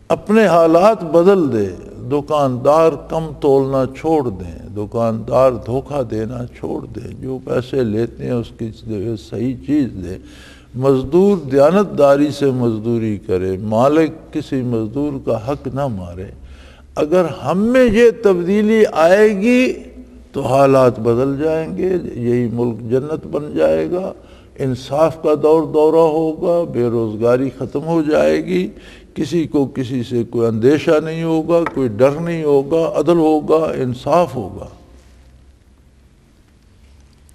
اپنے حالات بدل دے، دکاندار کم تولنا چھوڑ دیں، دکاندار دھوکہ دینا چھوڑ دیں، جو پیسے لیتے ہیں اس کی صحیح چیز دیں، مزدور دیانتداری سے مزدوری کرے، مالک کسی مزدور کا حق نہ مارے، اگر ہم میں یہ تبدیلی آئے گی تو حالات بدل جائیں گے، یہی ملک جنت بن جائے گا، انصاف کا دورہ ہوگا، بے روزگاری ختم ہو جائے گی، کسی کو کسی سے کوئی اندیشہ نہیں ہوگا، کوئی ڈر نہیں ہوگا، عدل ہوگا، انصاف ہوگا۔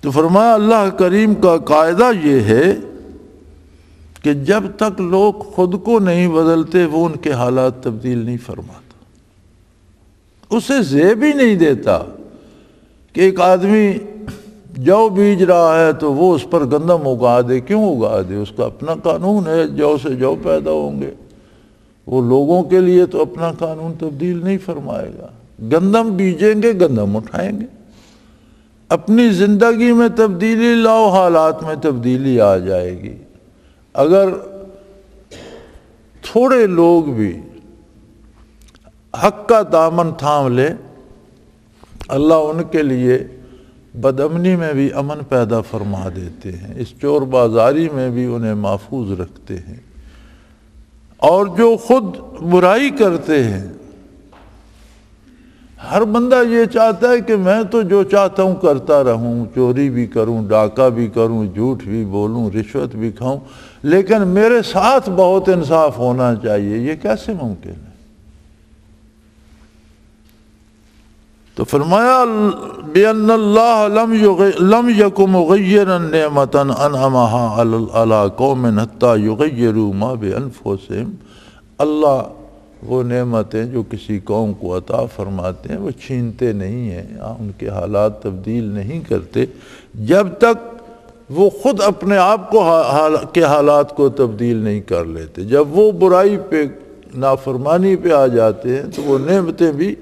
تو فرمایا اللہ کریم کا قاعدہ یہ ہے کہ جب تک لوگ خود کو نہیں بدلتے وہ ان کے حالات تبدیل نہیں فرماتا، اسے زیب ہی نہیں دیتا کہ ایک آدمی جو بیج رہا ہے تو وہ اس پر گندم اگا دے۔ کیوں اگا دے؟ اس کا اپنا قانون ہے، جو سے جو پیدا ہوں گے، وہ لوگوں کے لیے تو اپنا قانون تبدیل نہیں فرمائے گا۔ گندم بیجیں گے، گندم اٹھائیں گے۔ اپنی زندگی میں تبدیلی لاؤ، حالات میں تبدیلی آ جائے گی۔ اگر تھوڑے لوگ بھی حق کا دامن تھام لے، اللہ ان کے لیے بدامنی میں بھی امن پیدا فرما دیتے ہیں، اس چور بازاری میں بھی انہیں محفوظ رکھتے ہیں۔ اور جو خود برائی کرتے ہیں، ہر بندہ یہ چاہتا ہے کہ میں تو جو چاہتا ہوں کرتا رہوں، چوری بھی کروں، ڈاکہ بھی کروں، جھوٹ بھی بولوں، رشوت بھی کھاؤں، لیکن میرے ساتھ بہت انصاف ہونا چاہیے۔ یہ کیسے ممکن ہے؟ تو فرمایا بِأَنَّ اللَّهَ لَمْ يَكُ مُغَيِّرًا نِعْمَةً أَنْعَمَهَا عَلَىٰ قَوْمٍ حَتَّىٰ يُغَيِّرُوا مَا بِأَنفُسِهِمْ۔ اللہ وہ نعمتیں جو کسی قوم کو عطا فرماتے ہیں وہ چھینتے نہیں ہیں، ان کے حالات تبدیل نہیں کرتے جب تک وہ خود اپنے آپ کو کے حالات کو تبدیل نہیں کر لیتے۔ جب وہ برائی پہ، نافرمانی پہ آ جاتے ہیں تو وہ نعمتیں بھی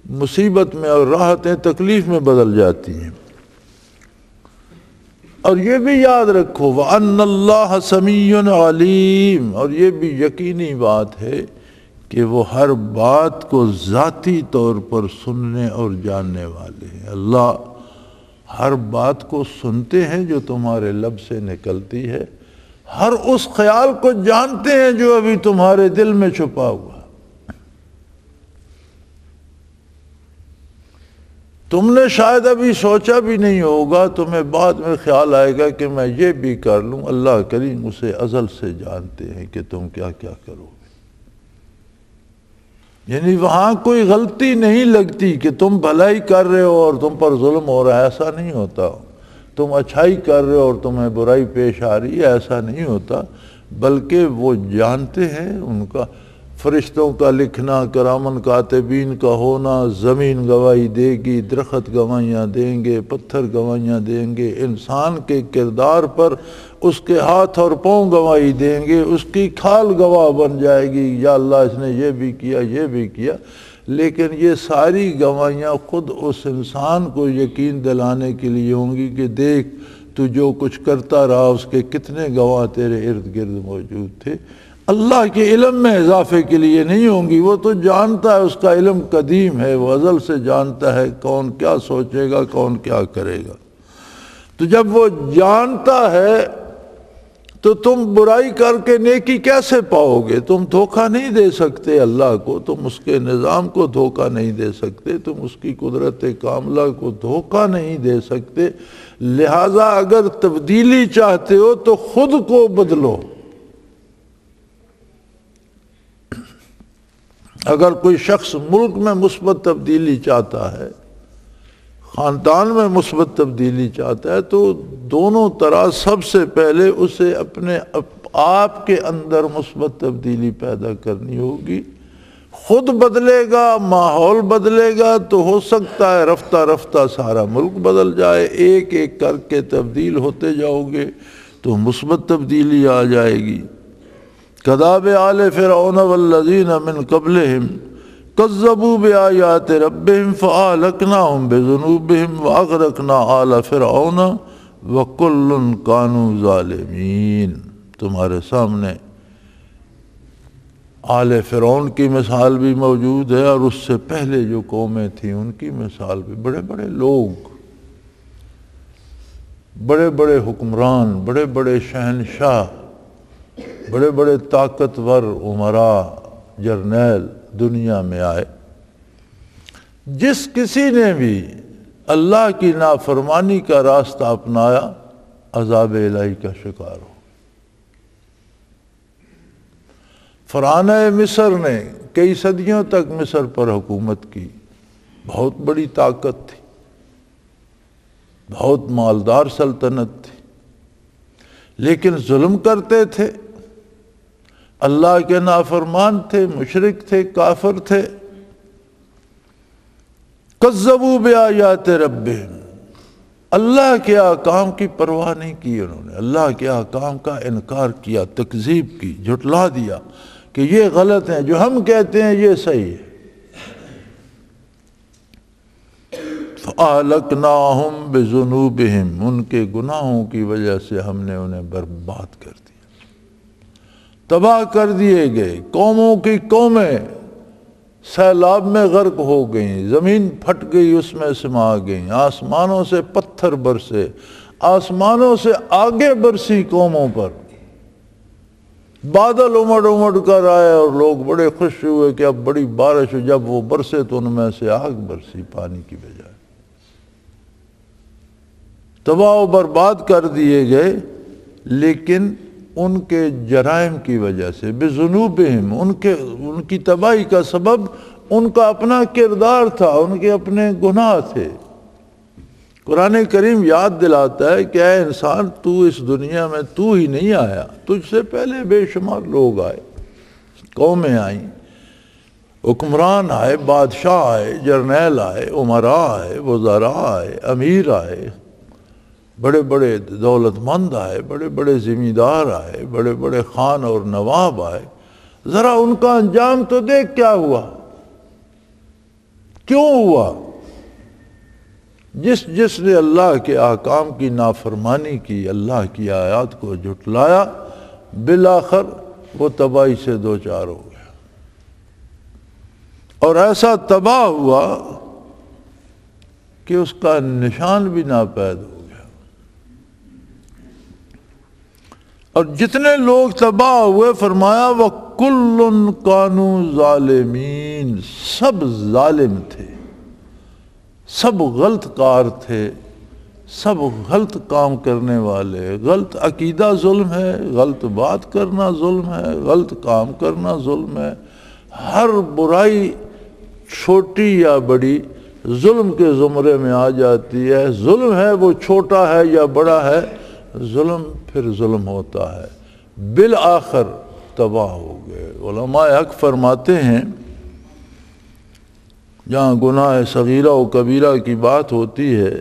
مصیبت میں اور راحتیں تکلیف میں بدل جاتی ہیں۔ اور یہ بھی یاد رکھو وَأَنَّ اللَّهَ سَمِيٌّ عَلِيمٌ، اور یہ بھی یقینی بات ہے کہ وہ ہر بات کو ذاتی طور پر سننے اور جاننے والے ہیں۔ اللہ ہر بات کو سنتے ہیں جو تمہارے لب سے نکلتی ہے، ہر اس خیال کو جانتے ہیں جو ابھی تمہارے دل میں چھپا ہوا۔ تم نے شاید ابھی سوچا بھی نہیں ہوگا، تمہیں بعد میں خیال آئے گا کہ میں یہ بھی کر لوں۔ اللہ کریم اسے ازل سے جانتے ہیں کہ تم کیا کیا کرو گے۔ یعنی وہاں کوئی غلطی نہیں لگتی کہ تم بھلائی کر رہے ہو اور تم پر ظلم ہو رہا ہے، ایسا نہیں ہوتا۔ تم اچھائی کر رہے ہو اور تمہیں برائی پیش آ رہی ہے، ایسا نہیں ہوتا، بلکہ وہ جانتے ہیں۔ ان کا فرشتوں کا لکھنا، کرامن کاتبین کا ہونا، زمین گواہی دے گی، درخت گواہیاں دیں گے، پتھر گواہیاں دیں گے، انسان کے کردار پر اس کے ہاتھ اور پاؤں گواہی دیں گے، اس کی کھال گواہ بن جائے گی، یا اللہ اس نے یہ بھی کیا، یہ بھی کیا۔ لیکن یہ ساری گواہیاں خود اس انسان کو یقین دلانے کے لیے ہوں گی کہ دیکھ تو جو کچھ کرتا رہا اس کے کتنے گواہ تیرے ارد گرد موجود تھے۔ اللہ کے علم میں اضافے کے لیے نہیں ہوں گی، وہ تو جانتا ہے، اس کا علم قدیم ہے، وہ ازل سے جانتا ہے کون کیا سوچے گا، کون کیا کرے گا۔ تو جب وہ جانتا ہے تو تم برائی کر کے نیکی کیسے پاؤ گے؟ تم دھوکہ نہیں دے سکتے اللہ کو، تم اس کے نظام کو دھوکہ نہیں دے سکتے، تم اس کی قدرت کاملہ کو دھوکہ نہیں دے سکتے۔ لہٰذا اگر تبدیلی چاہتے ہو تو خود کو بدلو، اگر کوئی شخص ملک میں مثبت تبدیلی چاہتا ہے، خاندان میں مثبت تبدیلی چاہتا ہے، تو دونوں طرح سب سے پہلے اسے اپنے آپ کے اندر مثبت تبدیلی پیدا کرنی ہوگی۔ خود بدلے گا، ماحول بدلے گا تو ہو سکتا ہے رفتہ رفتہ سارا ملک بدل جائے۔ ایک ایک کر کے تبدیل ہوتے جاؤ گے تو مثبت تبدیلی آ جائے گی۔ کداب آل فرعون والذین من قبلہم کذبوا بآیات ربہم فأہلکناہم بذنوبہم وأغرقنا آل فرعون وکل کانوا ظالمین۔ تمہارے سامنے آل فرعون کی مثال بھی موجود ہے، اور اس سے پہلے جو قومیں تھیں ان کی مثال بھی۔ بڑے بڑے لوگ، بڑے بڑے حکمران، بڑے بڑے شہنشاہ، بڑے بڑے طاقتور امراء، جرنیل دنیا میں آئے۔ جس کسی نے بھی اللہ کی نافرمانی کا راستہ اپنایا عذاب الہی کا شکار ہو۔ فرعونہ مصر نے کئی صدیوں تک مصر پر حکومت کی، بہت بڑی طاقت تھی، بہت مالدار سلطنت تھی، لیکن ظلم کرتے تھے، اللہ کے نافرمان تھے، مشرک تھے، کافر تھے۔ کذبوا بآیات ربہم، اللہ کے احکام کی پرواہ نہیں کی انہوں نے، اللہ کے احکام کا انکار کیا، تکذیب کی، جھٹلا دیا کہ یہ غلط ہیں، جو ہم کہتے ہیں یہ صحیح ہے۔ فَأَهْلَكْنَاهُمْ بِذُنُوبِهِمْ، ان کے گناہوں کی وجہ سے ہم نے انہیں برباد کر دیا، تباہ کر دیے گئے۔ قوموں کی قومیں سیلاب میں غرق ہو گئیں، زمین پھٹ گئی، اس میں سما گئیں، آسمانوں سے پتھر برسے، آسمانوں سے آگے برسی قوموں پر، بادل امڑ امڑ کر آئے اور لوگ بڑے خوش ہوئے کہ اب بڑی بارش، جب وہ برسے تو ان میں سے آگ برسی پانی کی بجائے۔ تباہ و برباد کر دیے گئے، لیکن ان کے جرائم کی وجہ سے، بذنوبہم، ان کی تباہی کا سبب ان کا اپنا کردار تھا، ان کے اپنے گناہ تھے۔ قرآن کریم یاد دلاتا ہے کہ اے انسان، تو اس دنیا میں تو ہی نہیں آیا، تجھ سے پہلے بے شمار لوگ آئے، قومیں آئیں، حکمران آئے، بادشاہ آئے، جرنیل آئے، امراء آئے، وزراء آئے، امیر آئے، بڑے بڑے دولت مند آئے، بڑے بڑے زمیندار آئے، بڑے بڑے خان اور نواب آئے۔ ذرا ان کا انجام تو دیکھ کیا ہوا، کیوں ہوا؟ جس نے اللہ کے احکام کی نافرمانی کی، اللہ کی آیات کو جھٹلایا، بالآخر وہ تباہی سے دوچار ہو گیا، اور ایسا تباہ ہوا کہ اس کا نشان بھی ناپید ہو گیا۔ اور جتنے لوگ تباہ ہوئے، فرمایا وَكُلٌّ كَانُوا ظَالِمِينَ، سب ظالم تھے، سب غلط کار تھے، سب غلط کام کرنے والے۔ غلط عقیدہ ظلم ہے، غلط بات کرنا ظلم ہے، غلط کام کرنا ظلم ہے۔ ہر برائی چھوٹی یا بڑی ظلم کے زمرے میں آ جاتی ہے۔ ظلم ہے وہ چھوٹا ہے یا بڑا ہے، ظلم پھر ظلم ہوتا ہے، بالآخر تباہ ہو گئے۔ علماء حق فرماتے ہیں جہاں گناہ صغیرہ و کبیرہ کی بات ہوتی ہے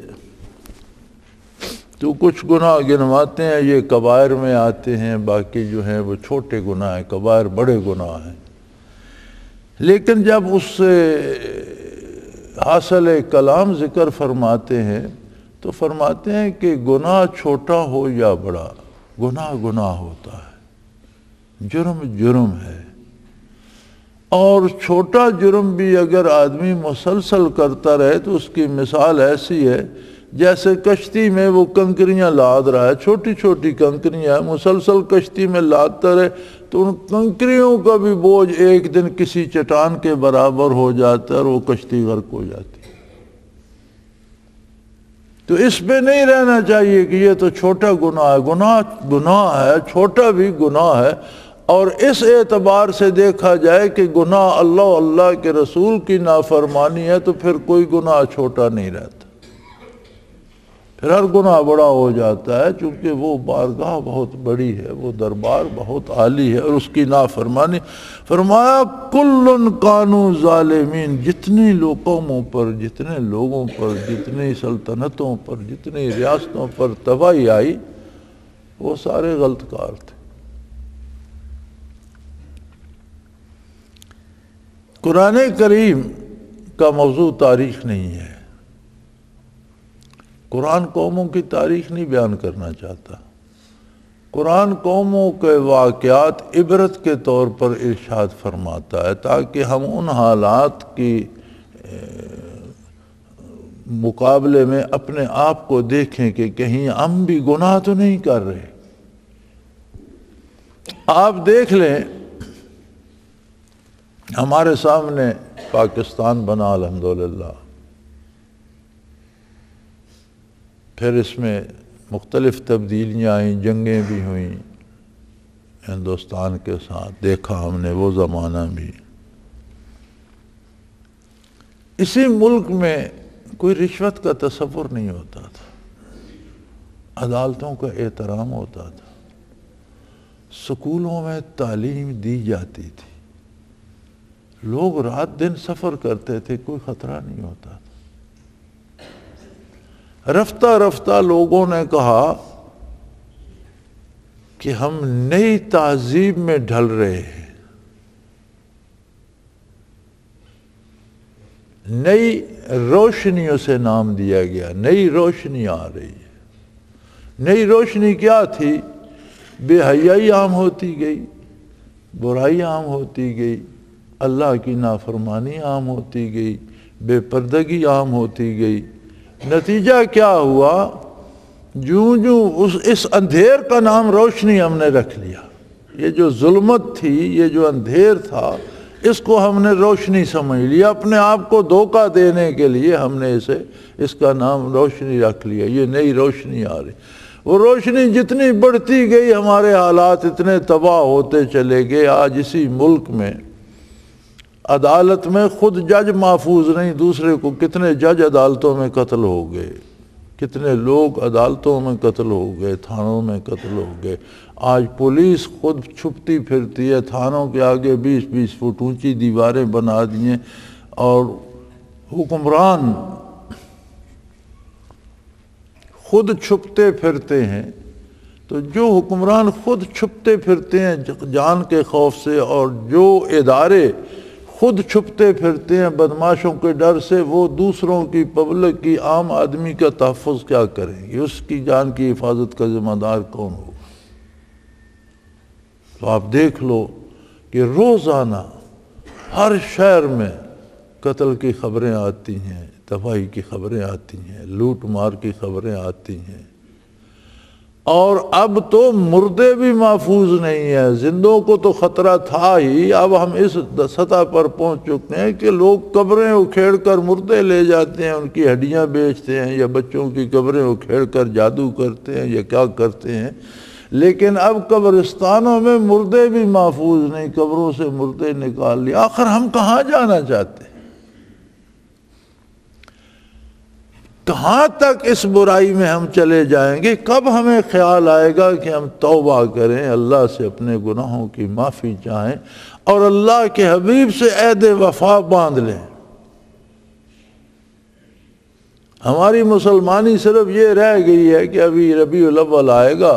تو کچھ گناہ گنواتے ہیں، یہ کبائر میں آتے ہیں، باقی جو ہیں وہ چھوٹے گناہ ہیں، کبائر بڑے گناہ ہیں۔ لیکن جب اس سے حاصل کلام ذکر فرماتے ہیں تو فرماتے ہیں کہ گناہ چھوٹا ہو یا بڑا، گناہ گناہ ہوتا ہے، جرم جرم ہے۔ اور چھوٹا جرم بھی اگر آدمی مسلسل کرتا رہے تو اس کی مثال ایسی ہے جیسے کشتی میں وہ کنکریاں لاد رہا ہے، چھوٹی چھوٹی کنکریاں مسلسل کشتی میں لادتا رہے تو ان کنکریوں کا بھی بوجھ ایک دن کسی چٹان کے برابر ہو جاتا ہے اور وہ کشتی غرق ہو جاتی ہے۔ تو اس پہ نہیں رہنا چاہیے کہ یہ تو چھوٹا گناہ ہے، گناہ گناہ ہے، چھوٹا بھی گناہ ہے۔ اور اس اعتبار سے دیکھا جائے کہ گناہ اللہ و اللہ کے رسول کی نافرمانی ہے تو پھر کوئی گناہ چھوٹا نہیں رہتا، پھر ہر گناہ بڑا ہو جاتا ہے، چونکہ وہ بارگاہ بہت بڑی ہے، وہ دربار بہت عالی ہے، اور اس کی نافرمانی فرمایا کل کانوا ظالمین، جتنی قوموں پر، جتنے لوگوں پر، جتنی سلطنتوں پر، جتنی ریاستوں پر تباہی آئی وہ سارے غلط کار تھے۔ قرآن کریم کا موضوع تاریخ نہیں ہے، قرآن قوموں کی تاریخ نہیں بیان کرنا چاہتا، قرآن قوموں کے واقعات عبرت کے طور پر ارشاد فرماتا ہے تاکہ ہم ان حالات کی مقابلے میں اپنے آپ کو دیکھیں کہ کہیں ہم بھی گناہ تو نہیں کر رہے۔ آپ دیکھ لیں، ہمارے سامنے پاکستان بنا الحمدللہ، پھر اس میں مختلف تبدیلیاں آئیں، جنگیں بھی ہوئیں ہندوستان کے ساتھ، دیکھا ہم نے وہ زمانہ بھی۔ اسی ملک میں کوئی رشوت کا تصور نہیں ہوتا تھا، عدالتوں کا احترام ہوتا تھا، سکولوں میں تعلیم دی جاتی تھی، لوگ رات دن سفر کرتے تھے، کوئی خطرہ نہیں ہوتا تھا۔ رفتہ رفتہ لوگوں نے کہا کہ ہم نئی تہذیب میں ڈھل رہے ہیں، نئی روشنیوں سے نام دیا گیا، نئی روشنی آ رہی ہے۔ نئی روشنی کیا تھی؟ بے حیائی عام ہوتی گئی، برائی عام ہوتی گئی، اللہ کی نافرمانی عام ہوتی گئی، بے پردگی عام ہوتی گئی۔ نتیجہ کیا ہوا؟ اس اندھیر کا نام روشنی ہم نے رکھ لیا۔ یہ جو ظلمت تھی، یہ جو اندھیر تھا، اس کو ہم نے روشنی سمجھ لیا، اپنے آپ کو دھوکہ دینے کے لیے ہم نے اس کا نام روشنی رکھ لیا۔ یہ نئی روشنی آ رہی، وہ روشنی جتنی بڑھتی گئی ہمارے حالات اتنے تباہ ہوتے چلے گئے۔ آج اسی ملک میں عدالت میں خود جج محفوظ نہیں، دوسرے کو کتنے جج عدالتوں میں قتل ہو گئے، کتنے لوگ عدالتوں میں قتل ہو گئے، تھانوں میں قتل ہو گئے۔ آج پولیس خود چھپتی پھرتی ہے، تھانوں کے آگے 20-20 فٹ اونچی دیواریں بنا دی ہیں، اور حکمران خود چھپتے پھرتے ہیں۔ تو جو حکمران خود چھپتے پھرتے ہیں جان کے خوف سے، اور جو ادارے خود چھپتے پھرتے ہیں بدماشوں کے ڈر سے، وہ دوسروں کی، پبلک کی، عام آدمی کا تحفظ کیا کریں گے؟ اس کی جان کی حفاظت کا ذمہ دار کون ہوگا؟ تو آپ دیکھ لو کہ روزانہ ہر شہر میں قتل کی خبریں آتی ہیں، تباہی کی خبریں آتی ہیں، لوٹ مار کی خبریں آتی ہیں، اور اب تو مردے بھی محفوظ نہیں ہیں۔ زندوں کو تو خطرہ تھا ہی، اب ہم اس سطح پر پہنچ چکے ہیں کہ لوگ قبریں اکھیڑ کر مردے لے جاتے ہیں، ان کی ہڈیاں بیچتے ہیں، یا بچوں کی قبریں اکھیڑ کر جادو کرتے ہیں، یا کیا کرتے ہیں۔ لیکن اب قبرستانوں میں مردے بھی محفوظ نہیں، قبروں سے مردے نکال لیا۔ آخر ہم کہاں جانا چاہتے ہیں؟ کہاں تک اس برائی میں ہم چلے جائیں گے؟ کب ہمیں خیال آئے گا کہ ہم توبہ کریں، اللہ سے اپنے گناہوں کی معافی چاہیں، اور اللہ کے حبیب سے عہد وفا باندھ لیں؟ ہماری مسلمانی صرف یہ رہ گئی ہے کہ ابھی ربیع الاول آئے گا،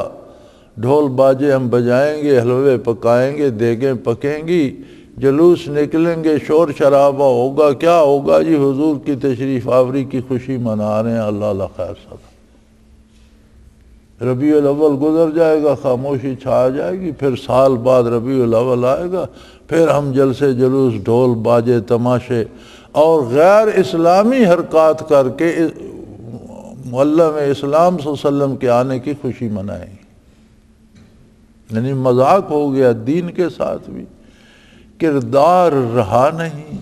ڈھول باجے ہم بجائیں گے، حلوے پکائیں گے، دیگیں پکیں گی، جلوس نکلیں گے، شور شرابہ ہوگا۔ کیا ہوگا جی؟ حضور کی تشریف آوری کی خوشی منا رہے ہیں، اللہ اللہ خیر صدا۔ ربیع الاول گزر جائے گا، خاموشی چھا جائے گی، پھر سال بعد ربیع الاول آئے گا، پھر ہم جلسے جلوس، ڈھول باجے، تماشے اور غیر اسلامی حرکات کر کے معلم اسلام صلی اللہ علیہ وسلم کے آنے کی خوشی منائیں گے۔ یعنی مذاق ہو گیا دین کے ساتھ بھی، کردار رہا نہیں۔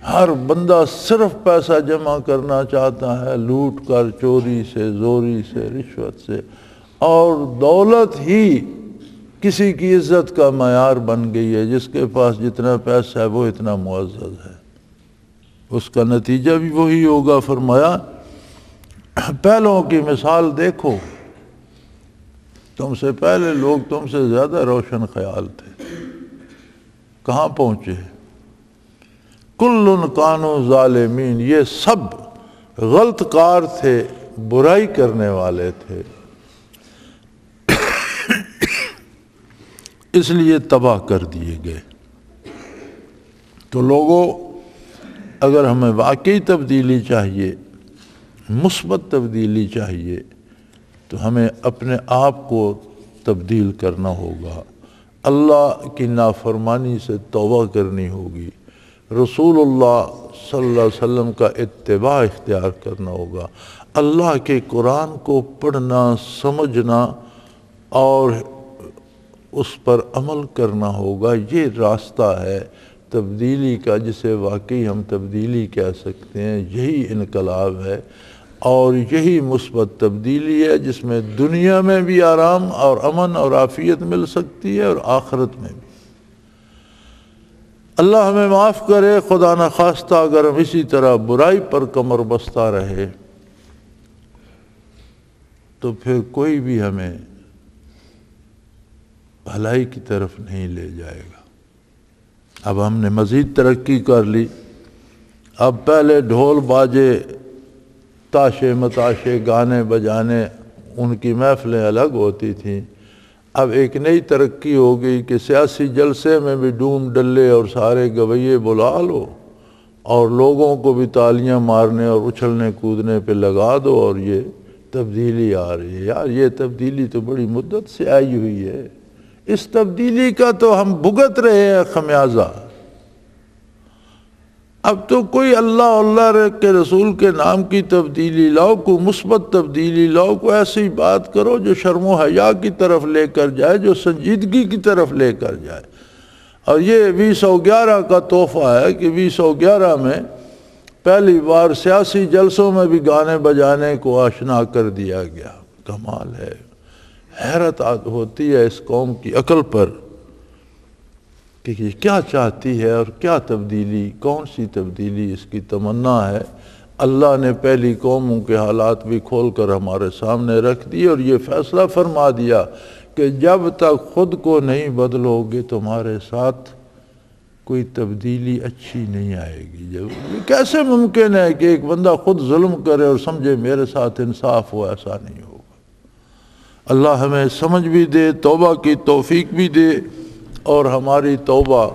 ہر بندہ صرف پیسہ جمع کرنا چاہتا ہے، لوٹ کر، چوری سے، زوری سے، رشوت سے، اور دولت ہی کسی کی عزت کا معیار بن گئی ہے، جس کے پاس جتنا پیسہ ہے وہ اتنا معزز ہے، اس کا نتیجہ بھی وہی ہوگا۔ فرمایا پہلوں کی مثال دیکھو، تم سے پہلے لوگ تم سے زیادہ روشن خیال تھے، کہاں پہنچے؟ کل کانوا ظالمین، یہ سب غلط کار تھے، برائی کرنے والے تھے، اس لیے تباہ کر دیے گئے۔ تو لوگوں، اگر ہمیں واقعی تبدیلی چاہیے، مثبت تبدیلی چاہیے، تو ہمیں اپنے آپ کو تبدیل کرنا ہوگا، اللہ کی نافرمانی سے توبہ کرنی ہوگی، رسول اللہ صلی اللہ علیہ وسلم کا اتباع اختیار کرنا ہوگا، اللہ کے قرآن کو پڑھنا، سمجھنا اور اس پر عمل کرنا ہوگا۔ یہ راستہ ہے تبدیلی کا، جسے واقعی ہم تبدیلی کہہ سکتے ہیں۔ یہی انقلاب ہے اور یہی مثبت تبدیلی ہے، جس میں دنیا میں بھی آرام اور امن اور عافیت مل سکتی ہے اور آخرت میں بھی۔ اللہ ہمیں معاف کرے، خدا نخواستہ اگر ہم اسی طرح برائی پر کمر بستہ رہے تو پھر کوئی بھی ہمیں بھلائی کی طرف نہیں لے جائے گا۔ اب ہم نے مزید ترقی کر لی، اب پہلے ڈھول باجے، تاشے متاشے، گانے بجانے، ان کی محفلیں الگ ہوتی تھیں۔ اب ایک نئی ترقی ہو گئی کہ سیاسی جلسے میں بھی ڈوم ڈلے اور سارے گویے بلا لو اور لوگوں کو بھی تالیاں مارنے اور اچھلنے کودنے پہ لگا دو، اور یہ تبدیلی آ رہی ہے۔ یار یہ تبدیلی تو بڑی مدت سے آئی ہوئی ہے، اس تبدیلی کا تو ہم بھگت رہے ہیں خمیازہ۔ اب تو کوئی اللہ کے رسول کے نام کی تبدیلی لاؤ، کوئی مثبت تبدیلی لاؤ، کوئی ایسی بات کرو جو شرم و حیا کی طرف لے کر جائے، جو سنجیدگی کی طرف لے کر جائے۔ اور یہ 2011 کا تحفہ ہے کہ 2011 میں پہلی بار سیاسی جلسوں میں بھی گانے بجانے کو آشنا کر دیا گیا۔ کمال ہے، حیرت ہوتی ہے اس قوم کی عقل پر کہ یہ کیا چاہتی ہے اور کیا تبدیلی، کون سی تبدیلی اس کی تمنا ہے۔ اللہ نے پہلی قوموں کے حالات بھی کھول کر ہمارے سامنے رکھ دیے اور یہ فیصلہ فرما دیا کہ جب تک خود کو نہیں بدلو گے تمہارے ساتھ کوئی تبدیلی اچھی نہیں آئے گی۔ یہ کیسے ممکن ہے کہ ایک بندہ خود ظلم کرے اور سمجھے میرے ساتھ انصاف ہو؟ ایسا نہیں ہوگا۔ اللہ ہمیں سمجھ بھی دے، توبہ کی توفیق بھی دے اور ہماری توبہ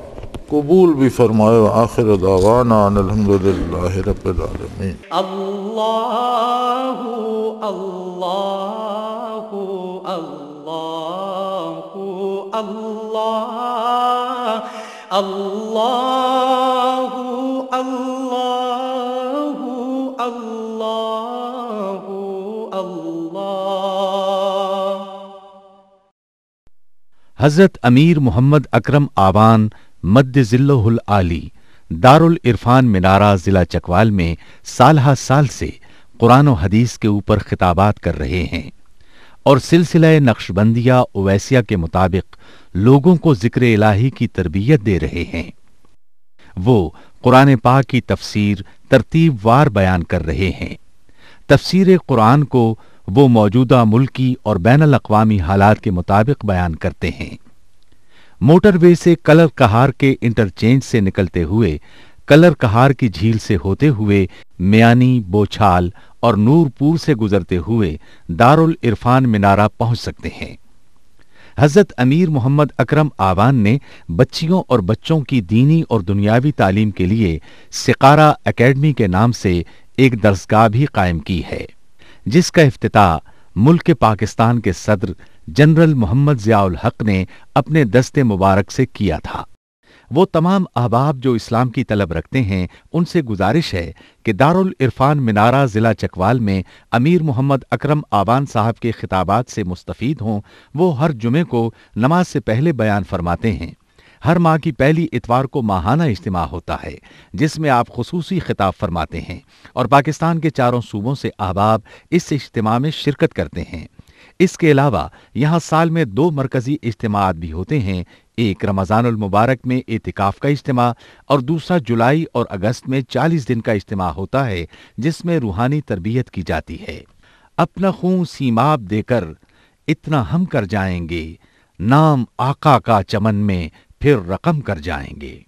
قبول بھی فرمائے۔ آخر دعوانا ان الحمدللہ رب العالمین۔ اللہ اللہ اللہ اللہ اللہ اللہ اللہ اللہ۔ حضرت امیر محمد اکرم آوان مد ظلہ العالی دارالعرفان منارہ ضلع چکوال میں سالہ سال سے قرآن و حدیث کے اوپر خطابات کر رہے ہیں اور سلسلہ نقشبندیہ اویسیہ کے مطابق لوگوں کو ذکر الہی کی تربیت دے رہے ہیں۔ وہ قرآن پاک کی تفسیر ترتیب وار بیان کر رہے ہیں۔ تفسیر قرآن کو وہ موجودہ ملکی اور بین الاقوامی حالات کے مطابق بیان کرتے ہیں۔ موٹر وے سے کلر کہار کے انٹرچینج سے نکلتے ہوئے، کلر کہار کی جھیل سے ہوتے ہوئے، میانی، بوچھال اور نور پور سے گزرتے ہوئے دارالعرفان منارہ پہنچ سکتے ہیں۔ حضرت امیر محمد اکرم آوان نے بچیوں اور بچوں کی دینی اور دنیاوی تعلیم کے لیے سقارہ اکیڈمی کے نام سے ایک درسگاہ بھی قائم کی ہے، جس کا افتتاح ملک پاکستان کے صدر جنرل محمد ضیاء الحق نے اپنے دست مبارک سے کیا تھا۔ وہ تمام احباب جو اسلام کی طلب رکھتے ہیں ان سے گزارش ہے کہ دارالعرفان منارہ ضلع چکوال میں امیر محمد اکرم آوان صاحب کے خطابات سے مستفید ہوں۔ وہ ہر جمعے کو نماز سے پہلے بیان فرماتے ہیں۔ ہر ماہ کی پہلی اتوار کو ماہانہ اجتماع ہوتا ہے جس میں آپ خصوصی خطاب فرماتے ہیں اور پاکستان کے چاروں صوبوں سے احباب اس اجتماع میں شرکت کرتے ہیں۔ اس کے علاوہ یہاں سال میں 2 مرکزی اجتماعات بھی ہوتے ہیں، ایک رمضان المبارک میں اعتکاف کا اجتماع اور دوسرا جولائی اور اگست میں 40 دن کا اجتماع ہوتا ہے جس میں روحانی تربیت کی جاتی ہے۔ اپنا خون سیماب دے کر اتنا ہم کر جائیں گے، نام آقا کا چمن میں پھر رقم کر جائیں گے۔